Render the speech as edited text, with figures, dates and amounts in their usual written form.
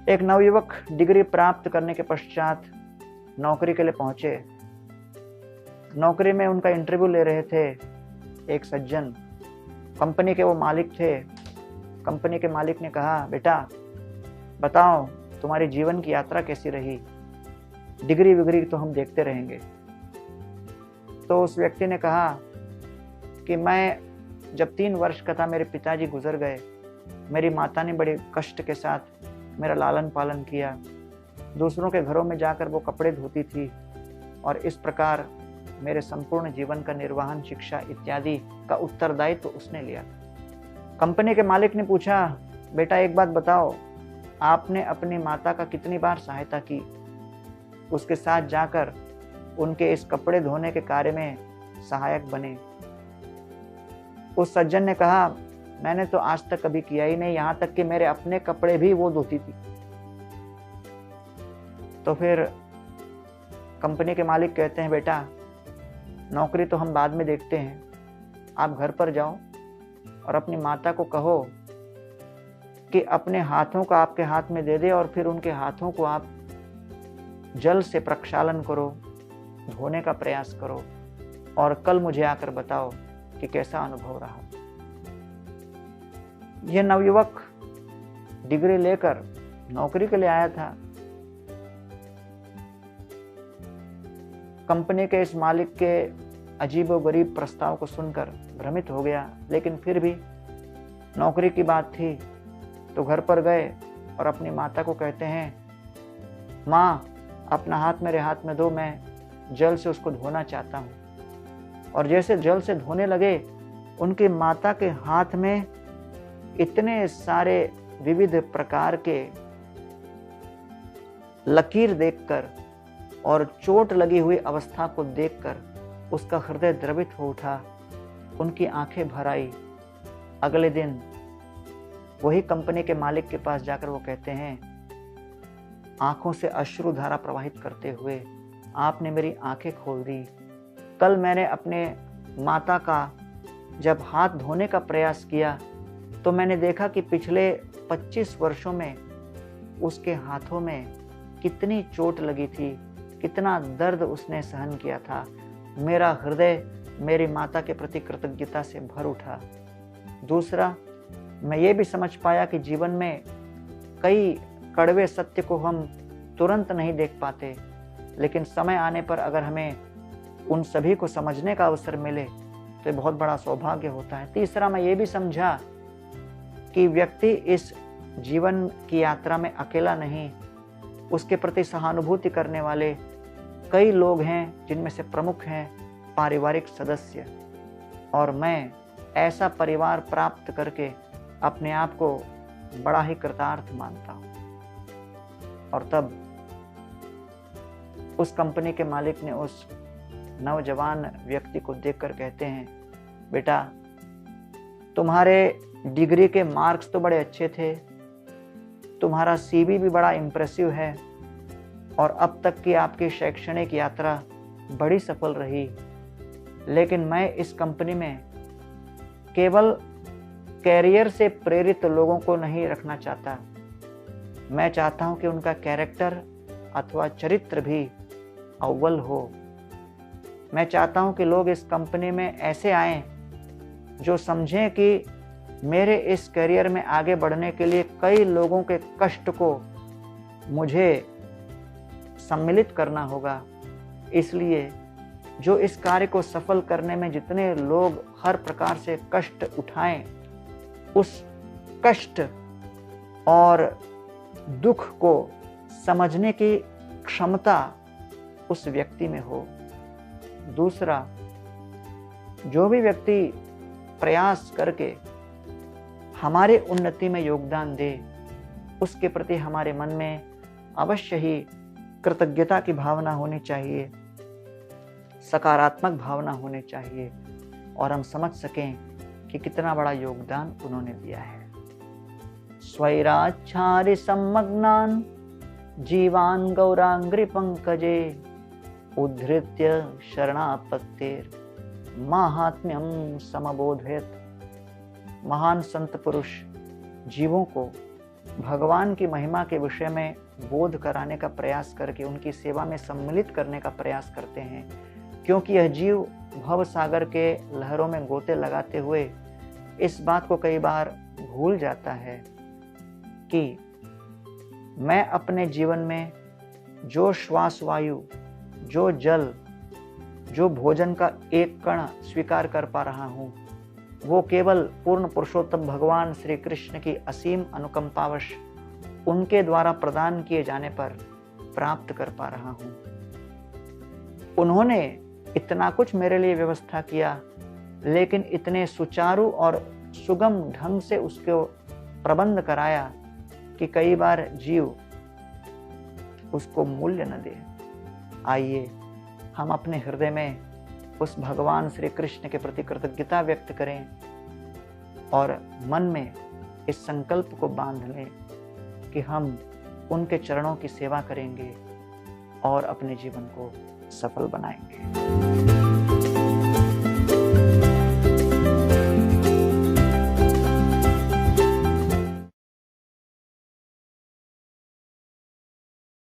एक नवयुवक डिग्री प्राप्त करने के पश्चात नौकरी के लिए पहुंचे। नौकरी में उनका इंटरव्यू ले रहे थे एक सज्जन, कंपनी के वो मालिक थे। कंपनी के मालिक ने कहा, बेटा बताओ तुम्हारी जीवन की यात्रा कैसी रही, डिग्री विग्री तो हम देखते रहेंगे। तो उस व्यक्ति ने कहा कि मैं जब 3 वर्ष का था मेरे पिताजी गुजर गए। मेरी माता ने बड़े कष्ट के साथ मेरा लालन पालन किया। दूसरों के घरों में जाकर वो कपड़े धोती थी और इस प्रकार मेरे संपूर्ण जीवन का निर्वहन, शिक्षा इत्यादि का उत्तरदायित्व उसने लिया। कंपनी के मालिक ने पूछा, बेटा एक बात बताओ, आपने अपनी माता का कितनी बार सहायता की, उसके साथ जाकर उनके इस कपड़े धोने के कार्य में सहायक बने? उस सज्जन ने कहा, मैंने तो आज तक कभी किया ही नहीं, यहाँ तक कि मेरे अपने कपड़े भी वो धोती थी। तो फिर कंपनी के मालिक कहते हैं, बेटा नौकरी तो हम बाद में देखते हैं, आप घर पर जाओ और अपनी माता को कहो कि अपने हाथों का आपके हाथ में दे दे और फिर उनके हाथों को आप जल से प्रक्षालन करो, धोने का प्रयास करो और कल मुझे आकर बताओ कि कैसा अनुभव रहा। यह नवयुवक डिग्री लेकर नौकरी के लिए आया था। कंपनी के इस मालिक के अजीबोगरीब प्रस्ताव को सुनकर भ्रमित हो गया, लेकिन फिर भी नौकरी की बात थी तो घर पर गए और अपनी माता को कहते हैं, माँ अपना हाथ मेरे हाथ में दो, मैं जल से उसको धोना चाहता हूँ। और जैसे जल से धोने लगे, उनकी माता के हाथ में इतने सारे विविध प्रकार के लकीर देखकर और चोट लगी हुई अवस्था को देखकर उसका हृदय द्रवित हो उठा, उनकी आंखें भर आई। अगले दिन वही कंपनी के मालिक के पास जाकर वो कहते हैं, आंखों से अश्रुधारा प्रवाहित करते हुए आपने मेरी आंखें खोल दी। कल मैंने अपने माता का जब हाथ धोने का प्रयास किया तो मैंने देखा कि पिछले 25 वर्षों में उसके हाथों में कितनी चोट लगी थी, कितना दर्द उसने सहन किया था। मेरा हृदय मेरी माता के प्रति कृतज्ञता से भर उठा। दूसरा, मैं ये भी समझ पाया कि जीवन में कई कड़वे सत्य को हम तुरंत नहीं देख पाते, लेकिन समय आने पर अगर हमें उन सभी को समझने का अवसर मिले तो ये बहुत बड़ा सौभाग्य होता है। तीसरा, मैं ये भी समझा कि व्यक्ति इस जीवन की यात्रा में अकेला नहीं, उसके प्रति सहानुभूति करने वाले कई लोग हैं, जिनमें से प्रमुख हैं पारिवारिक सदस्य। और मैं ऐसा परिवार प्राप्त करके अपने आप को बड़ा ही कृतार्थ मानता हूँ। और तब उस कंपनी के मालिक ने उस नौजवान व्यक्ति को देखकर कहते हैं, बेटा तुम्हारे डिग्री के मार्क्स तो बड़े अच्छे थे, तुम्हारा सीवी भी बड़ा इम्प्रेसिव है और अब तक की आपकी शैक्षणिक यात्रा बड़ी सफल रही, लेकिन मैं इस कंपनी में केवल कैरियर से प्रेरित लोगों को नहीं रखना चाहता। मैं चाहता हूं कि उनका कैरेक्टर अथवा चरित्र भी अव्वल हो। मैं चाहता हूं कि लोग इस कंपनी में ऐसे आएं जो समझें कि मेरे इस करियर में आगे बढ़ने के लिए कई लोगों के कष्ट को मुझे सम्मिलित करना होगा। इसलिए जो इस कार्य को सफल करने में जितने लोग हर प्रकार से कष्ट उठाएं, उस कष्ट और दुख को समझने की क्षमता उस व्यक्ति में हो। दूसरा, जो भी व्यक्ति प्रयास करके हमारे उन्नति में योगदान दे, उसके प्रति हमारे मन में अवश्य ही कृतज्ञता की भावना होनी चाहिए, सकारात्मक भावना होनी चाहिए और हम समझ सकें कि कितना बड़ा योगदान उन्होंने दिया है। स्वैराच्छादि सम्मग्नान् जीवान् गौरांग्रि पंकजे उद्धृत्य शरणापत्तेर माहात्म्यम समबोधयत। महान संत पुरुष जीवों को भगवान की महिमा के विषय में बोध कराने का प्रयास करके उनकी सेवा में सम्मिलित करने का प्रयास करते हैं, क्योंकि यह जीव भव सागर के लहरों में गोते लगाते हुए इस बात को कई बार भूल जाता है कि मैं अपने जीवन में जो श्वास वायु, जो जल, जो भोजन का एक कण स्वीकार कर पा रहा हूँ, वो केवल पूर्ण पुरुषोत्तम भगवान श्री कृष्ण की असीम अनुकंपावश उनके द्वारा प्रदान किए जाने पर प्राप्त कर पा रहा हूँ। उन्होंने इतना कुछ मेरे लिए व्यवस्था किया, लेकिन इतने सुचारू और सुगम ढंग से उसको प्रबंध कराया कि कई बार जीव उसको मूल्य न दे। आइए हम अपने हृदय में उस भगवान श्री कृष्ण के प्रति कृतज्ञता व्यक्त करें और मन में इस संकल्प को बांध लें कि हम उनके चरणों की सेवा करेंगे और अपने जीवन को सफल बनाएंगे।